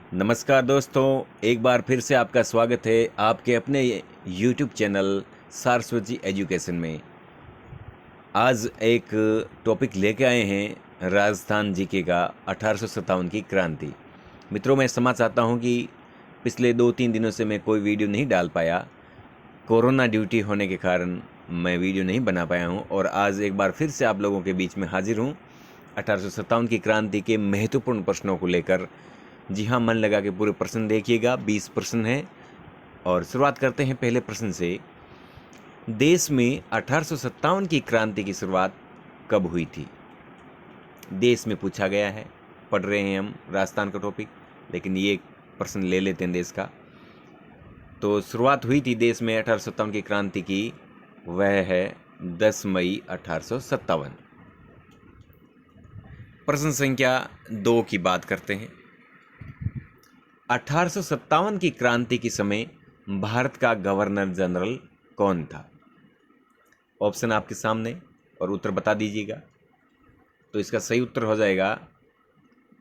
नमस्कार दोस्तों, एक बार फिर से आपका स्वागत है आपके अपने यूट्यूब चैनल सारस्वती एजुकेशन में। आज एक टॉपिक लेके आए हैं राजस्थान जीके का 1857 की क्रांति। मित्रों, मैं क्षमा चाहता हूं कि पिछले 2-3 दिनों से मैं कोई वीडियो नहीं डाल पाया। कोरोना ड्यूटी होने के कारण मैं वीडियो नहीं बना पाया हूं और आज एक बार फिर से आप लोगों के बीच में हाजिर हूं 1857 की क्रांति के महत्वपूर्ण प्रश्नों को लेकर। जी हाँ, मन लगा के पूरे प्रश्न देखिएगा, 20 प्रश्न हैं और शुरुआत करते हैं पहले प्रश्न से। देश में 1857 की क्रांति की शुरुआत कब हुई थी? देश में पूछा गया है, पढ़ रहे हैं हम राजस्थान का टॉपिक, लेकिन ये प्रश्न ले लेते हैं देश का। तो शुरुआत हुई थी देश में 1857 की क्रांति की, वह है 10 मई 1857। प्रश्न संख्या 2 की बात करते हैं। 1857 की क्रांति के समय भारत का गवर्नर जनरल कौन था? ऑप्शन आपके सामने और उत्तर बता दीजिएगा। तो इसका सही उत्तर हो जाएगा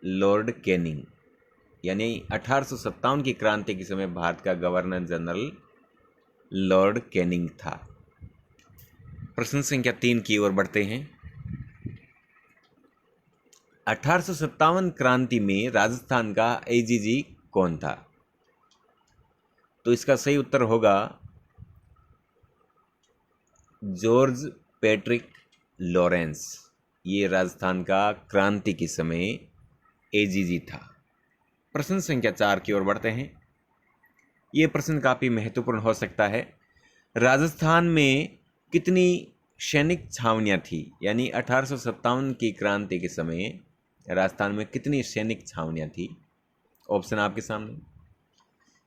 लॉर्ड कैनिंग। यानी 1857 की क्रांति के समय भारत का गवर्नर जनरल लॉर्ड कैनिंग था। प्रश्न संख्या 3 की ओर बढ़ते हैं। 1857 क्रांति में राजस्थान का एजीजी कौन था? तो इसका सही उत्तर होगा जॉर्ज पैट्रिक लॉरेंस। ये राजस्थान का क्रांति के समय एजीजी था। प्रश्न संख्या 4 की ओर बढ़ते हैं। ये प्रश्न काफ़ी महत्वपूर्ण हो सकता है। राजस्थान में कितनी सैनिक छावनियाँ थी? यानी 1857 की क्रांति के समय राजस्थान में कितनी सैनिक छावनियाँ थी? ऑप्शन आपके सामने।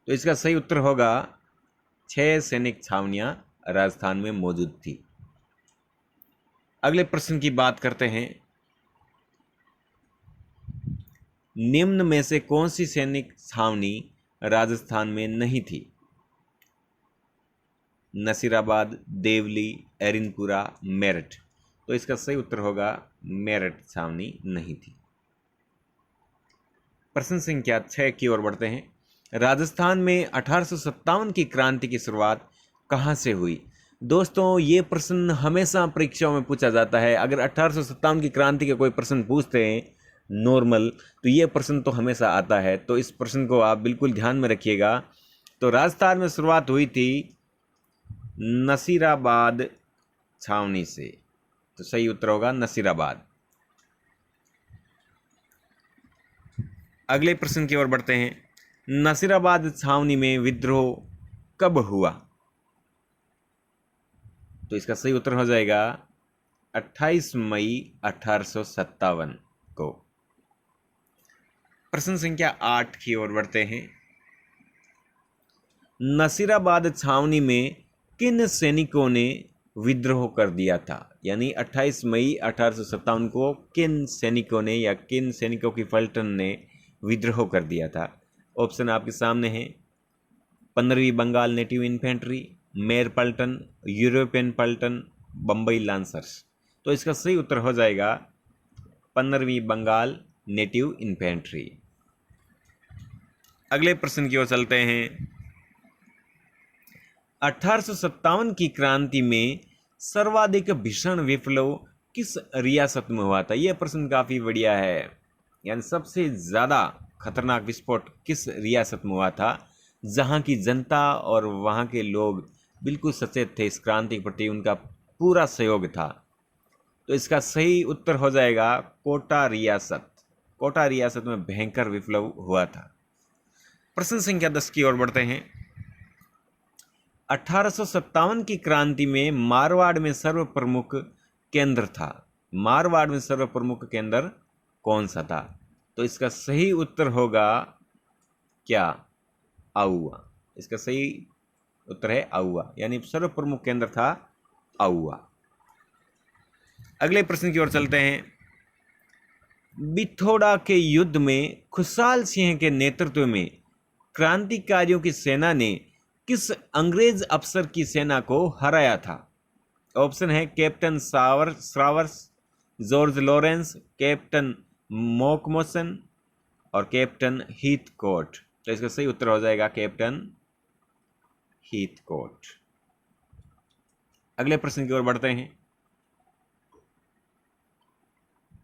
तो इसका सही उत्तर होगा 6 सैनिक छावनियाँ राजस्थान में मौजूद थी। अगले प्रश्न की बात करते हैं। निम्न में से कौन सी सैनिक छावनी राजस्थान में नहीं थी? नसीराबाद, देवली, एरिनपुरा, मेरठ। तो इसका सही उत्तर होगा मेरठ छावनी नहीं थी। प्रश्न संख्या 6 की ओर बढ़ते हैं। राजस्थान में 1857 की क्रांति की शुरुआत कहाँ से हुई? दोस्तों, ये प्रश्न हमेशा परीक्षाओं में पूछा जाता है। अगर 1857 की क्रांति के कोई प्रश्न पूछते हैं नॉर्मल, तो ये प्रश्न तो हमेशा आता है। तो इस प्रश्न को आप बिल्कुल ध्यान में रखिएगा। तो राजस्थान में शुरुआत हुई थी नसीराबाद छावनी से। तो सही उत्तर होगा नसीराबाद। अगले प्रश्न की ओर बढ़ते हैं। नसीराबाद छावनी में विद्रोह कब हुआ? तो इसका सही उत्तर हो जाएगा 28 मई 1857 को। प्रश्न संख्या 8 की ओर बढ़ते हैं। नसीराबाद छावनी में किन सैनिकों ने विद्रोह कर दिया था? यानी 28 मई 1857 को किन सैनिकों ने या किन सैनिकों की पलटन ने विद्रोह कर दिया था? ऑप्शन आपके सामने हैं। 15वीं बंगाल नेटिव इन्फेंट्री, मेर पलटन, यूरोपियन पलटन, बम्बई लांसर्स। तो इसका सही उत्तर हो जाएगा 15वीं बंगाल नेटिव इन्फेंट्री। अगले प्रश्न की ओर चलते हैं। 1857 की क्रांति में सर्वाधिक भीषण विप्लव किस रियासत में हुआ था? यह प्रश्न काफ़ी बढ़िया है। यानी सबसे ज़्यादा खतरनाक विस्फोट किस रियासत में हुआ था, जहां की जनता और वहां के लोग बिल्कुल सचेत थे, इस क्रांति के प्रति उनका पूरा सहयोग था? तो इसका सही उत्तर हो जाएगा कोटा रियासत। कोटा रियासत में भयंकर विप्लव हुआ था। प्रश्न संख्या 10 की ओर बढ़ते हैं। 1857 की क्रांति में मारवाड़ में सर्व प्रमुख केंद्र था। मारवाड़ में सर्व प्रमुख केंद्र कौन सा था? तो इसका सही उत्तर होगा क्या? आउवा। इसका सही उत्तर है आउवा। यानी सर्व प्रमुख केंद्र था आउवा। अगले प्रश्न की ओर चलते हैं। बिथोड़ा के युद्ध में खुशहाल सिंह के नेतृत्व में क्रांतिकारियों की सेना ने किस अंग्रेज अफसर की सेना को हराया था? ऑप्शन है कैप्टन श्रावर्स, जॉर्ज लॉरेंस, कैप्टन मोकमोसन, और कैप्टन हीथकोट। तो इसका सही उत्तर हो जाएगा कैप्टन हीथकोट। अगले प्रश्न की ओर बढ़ते हैं।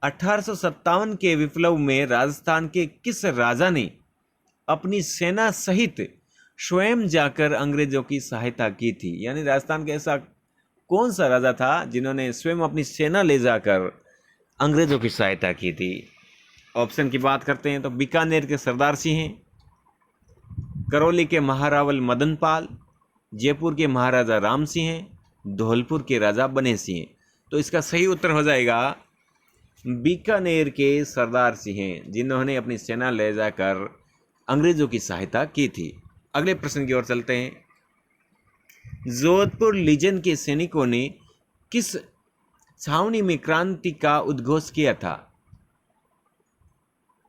1857 के विप्लव में राजस्थान के किस राजा ने अपनी सेना सहित स्वयं जाकर अंग्रेजों की सहायता की थी? यानी राजस्थान का ऐसा कौन सा राजा था जिन्होंने स्वयं अपनी सेना ले जाकर अंग्रेजों की सहायता की थी? ऑप्शन की बात करते हैं तो बीकानेर के सरदार सिंह हैं, करौली के महारावल मदन पाल, जयपुर के महाराजा राम सिंह हैं, धौलपुर के राजा बने सिंह हैं। तो इसका सही उत्तर हो जाएगा बीकानेर के सरदार सिंह हैं, जिन्होंने अपनी सेना ले जाकर अंग्रेजों की सहायता की थी। अगले प्रश्न की ओर चलते हैं। जोधपुर लीजन के सैनिकों ने किस छावनी में क्रांति का उद्घोष किया था?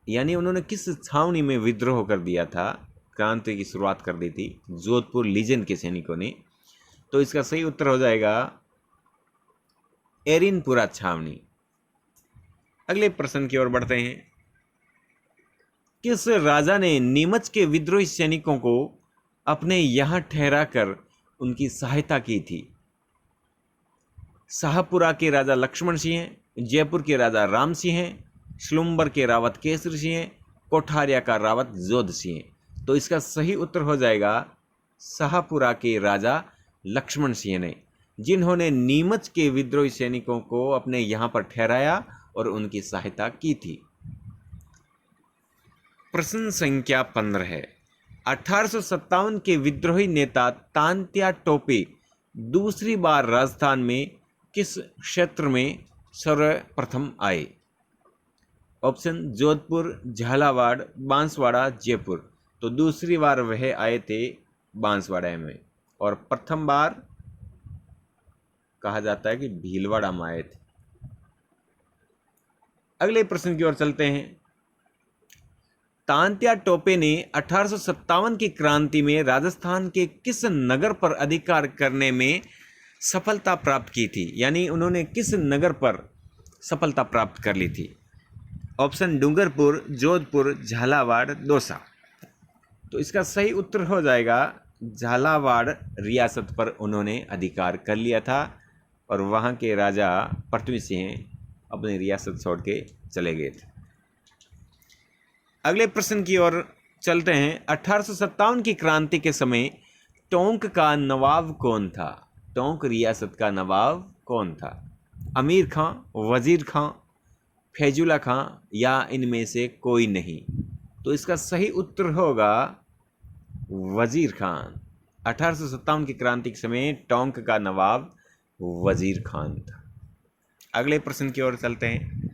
यानी उन्होंने किस छावनी में विद्रोह कर दिया था, क्रांति की शुरुआत कर दी थी जोधपुर लीजन के सैनिकों ने? तो इसका सही उत्तर हो जाएगा एरिनपुरा छावनी। अगले प्रश्न की ओर बढ़ते हैं। किस राजा ने नीमच के विद्रोही सैनिकों को अपने यहां ठहराकर उनकी सहायता की थी? शाहपुरा के राजा लक्ष्मण सिंह हैं, जयपुर के राजा राम सिंह हैं, स्लुम्बर के रावत केसरी सिंह हैं, कोठारिया का रावत जोध सिंह हैं। तो इसका सही उत्तर हो जाएगा शाहपुरा के राजा लक्ष्मण सिंह ने, जिन्होंने नीमच के विद्रोही सैनिकों को अपने यहां पर ठहराया और उनकी सहायता की थी। प्रश्न संख्या 15 है। 1857 के विद्रोही नेता तांत्या टोपे दूसरी बार राजस्थान में किस क्षेत्र में सर्वप्रथम आए? ऑप्शन जोधपुर, झालावाड़, बांसवाड़ा, जयपुर। तो दूसरी बार वह आए थे बांसवाड़ा में, और प्रथम बार कहा जाता है कि भीलवाड़ा में आए थे। अगले प्रश्न की ओर चलते हैं। तांत्या टोपे ने 1857 की क्रांति में राजस्थान के किस नगर पर अधिकार करने में सफलता प्राप्त की थी? यानी उन्होंने किस नगर पर सफलता प्राप्त कर ली थी? ऑप्शन डूंगरपुर, जोधपुर, झालावाड़, दौसा। तो इसका सही उत्तर हो जाएगा झालावाड़ रियासत पर उन्होंने अधिकार कर लिया था, और वहाँ के राजा पृथ्वी सिंह अपनी रियासत छोड़ के चले गए थे। अगले प्रश्न की ओर चलते हैं। 1857 की क्रांति के समय टोंक का नवाब कौन था? टोंक रियासत का नवाब कौन था? अमीर खां, वजीर खां, फैजुल्ला खां, या इनमें से कोई नहीं? तो इसका सही उत्तर होगा वजीर खान। 1857 की क्रांति के समय टोंक का नवाब वजीर खान था। अगले प्रश्न की ओर चलते हैं।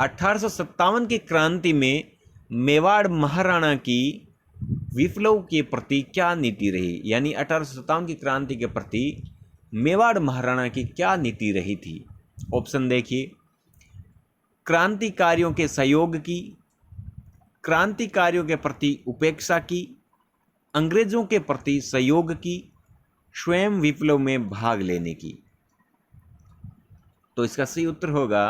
1857 की क्रांति में मेवाड़ महाराणा की विप्लव के प्रति क्या नीति रही? यानी 1857 की क्रांति के प्रति मेवाड़ महाराणा की क्या नीति रही थी? ऑप्शन देखिए। क्रांतिकारियों के सहयोग की, क्रांतिकारियों के प्रति उपेक्षा की, अंग्रेजों के प्रति सहयोग की, स्वयं विप्लव में भाग लेने की। तो इसका सही उत्तर होगा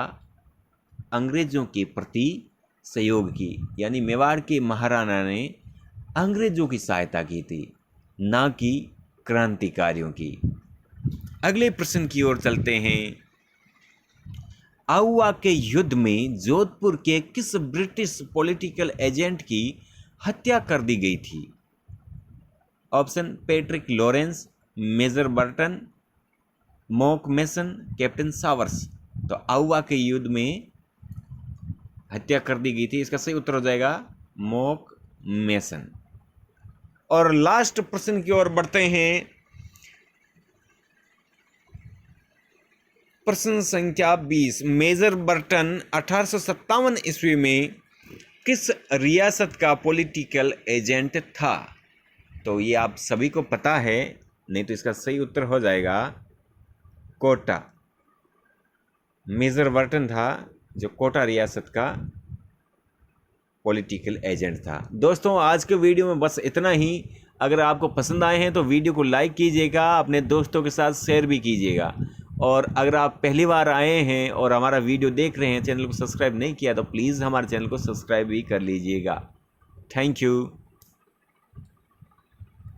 अंग्रेजों के प्रति सहयोग की, यानी मेवाड़ के महाराणा ने अंग्रेजों की सहायता की थी, ना कि क्रांतिकारियों की। अगले प्रश्न की ओर चलते हैं। आउवा के युद्ध में जोधपुर के किस ब्रिटिश पॉलिटिकल एजेंट की हत्या कर दी गई थी? Option Patrick Lawrence, Major Burton, Mock Mason, Captain Sowers. तो आउवा के युद्ध में हत्या कर दी गई थी, इसका सही उत्तर हो जाएगा मॉक मेसन। और लास्ट प्रश्न की ओर बढ़ते हैं। प्रश्न संख्या 20। मेजर बर्टन 1857 ईस्वी में किस रियासत का पॉलिटिकल एजेंट था? तो ये आप सभी को पता है, नहीं तो इसका सही उत्तर हो जाएगा कोटा। मेजर बर्टन था जो कोटा रियासत का पॉलिटिकल एजेंट था। दोस्तों, आज के वीडियो में बस इतना ही। अगर आपको पसंद आए हैं तो वीडियो को लाइक कीजिएगा, अपने दोस्तों के साथ शेयर भी कीजिएगा, और अगर आप पहली बार आए हैं और हमारा वीडियो देख रहे हैं, चैनल को सब्सक्राइब नहीं किया, तो प्लीज़ हमारे चैनल को सब्सक्राइब भी कर लीजिएगा। Thank you.